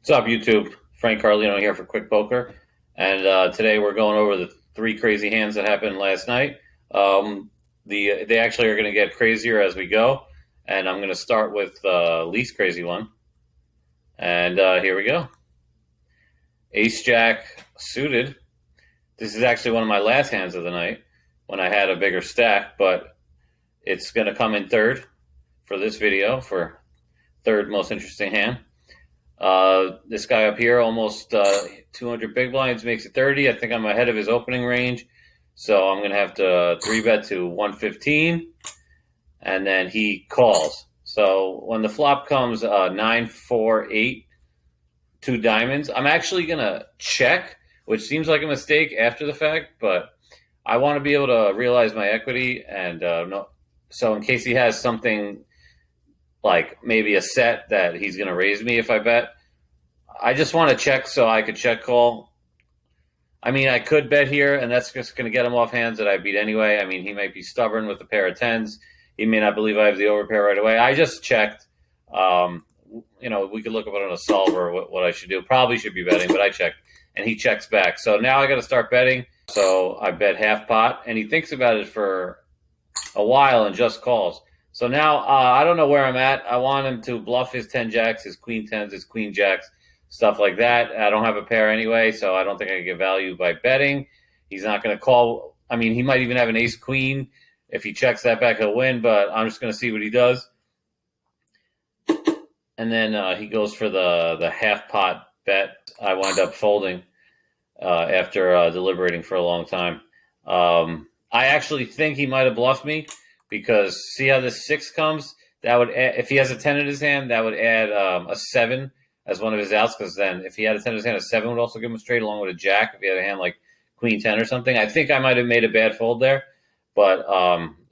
What's up, YouTube? Frank Carlino here for Quick Poker, and today we're going over the three crazy hands that happened last night. They actually are going to get crazier as we go, and I'm going to start with the least crazy one. And here we go. Ace Jack suited. This is actually one of my last hands of the night when I had a bigger stack, but it's going to come in third for this video for third most interesting hand. This guy up here, almost 200 big blinds, makes it 30. I think I'm ahead of his opening range, so I'm going to have to 3-bet to 115, and then he calls. So when the flop comes 9, 4, 8, 2 diamonds, I'm actually going to check, which seems like a mistake after the fact, but I want to be able to realize my equity, and so in case he has something like maybe a set that he's going to raise me if I bet, I just want to check so I could check call. I mean, I could bet here, and that's just going to get him off hands that I beat anyway. I mean, he might be stubborn with a pair of tens. He may not believe I have the overpair right away. I just checked. We could look up it on a solver what I should do. Probably should be betting, but I checked, and he checks back. So now I got to start betting. So I bet half pot, and he thinks about it for a while and just calls. So now I don't know where I'm at. I want him to bluff his 10 jacks, his queen tens, his queen jacks, stuff like that. I don't have a pair anyway, so I don't think I can get value by betting. He's not going to call. I mean, he might even have an ace queen. If he checks that back, he'll win, but I'm just going to see what he does. And then he goes for the half pot bet. I wind up folding after deliberating for a long time. I actually think he might have bluffed me, because see how this 6 comes? That would add, if he has a 10 in his hand, that would add a 7 as one of his outs, because then if he had a 10 in his hand, a 7 would also give him a straight along with a jack if he had a hand like queen 10 or something. I think I might have made a bad fold there, but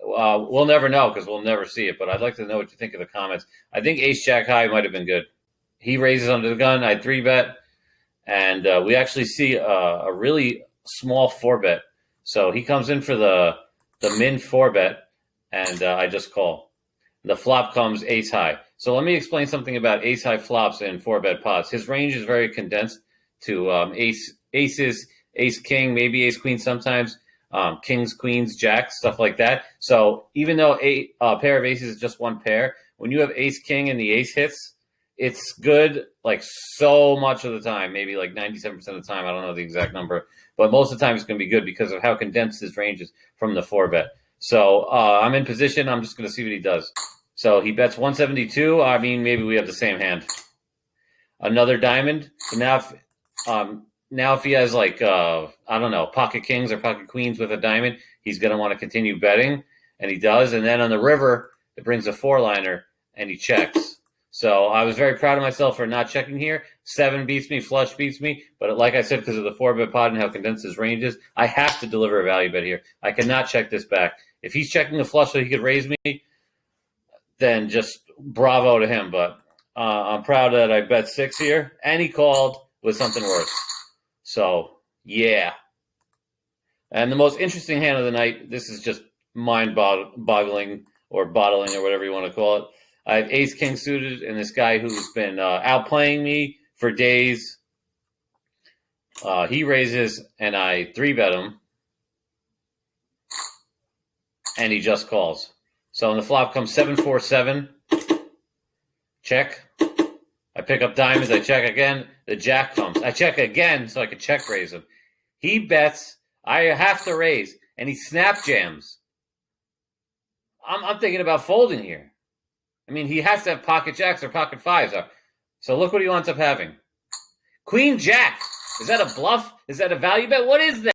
we'll never know because we'll never see it. But I'd like to know what you think in the comments. I think ace jack high might have been good. He raises under the gun. I 3-bet, and we actually see a really small 4-bet. So he comes in for the min 4-bet. And I just call. The flop comes ace high. So let me explain something about ace high flops in 4-bet pots. His range is very condensed to aces, ace king, maybe ace queen sometimes, kings, queens, jacks, stuff like that. So even though a pair of aces is just one pair, when you have ace king and the ace hits, it's good like so much of the time, maybe like 97% of the time. I don't know the exact number, but most of the time it's going to be good because of how condensed his range is from the 4-bet. So I'm in position. I'm just going to see what he does. So he bets 172. I mean, maybe we have the same hand. Another diamond. So now if he has like, I don't know, pocket kings or pocket queens with a diamond, he's going to want to continue betting, and he does. And then on the river, it brings a 4-liner, and he checks. So I was very proud of myself for not checking here. 7 beats me, flush beats me. But like I said, because of the 4-bet pot and how condensed his range is, I have to deliver a value bet here. I cannot check this back. If he's checking the flush so he could raise me, then just bravo to him. But I'm proud that I bet 6 here, and he called with something worse. So, yeah. And the most interesting hand of the night, this is just mind-boggling or bottling or whatever you want to call it. I have ace-king suited, and this guy who's been outplaying me for days, he raises, and I 3-bet him. And he just calls. So on the flop comes 7, 4, 7. Check. I pick up diamonds. I check again. The jack comes. I check again so I can check raise him. He bets. I have to raise. And he snap jams. I'm thinking about folding here. I mean, he has to have pocket jacks or pocket fives. So look what he winds up having. Queen jack. Is that a bluff? Is that a value bet? What is that?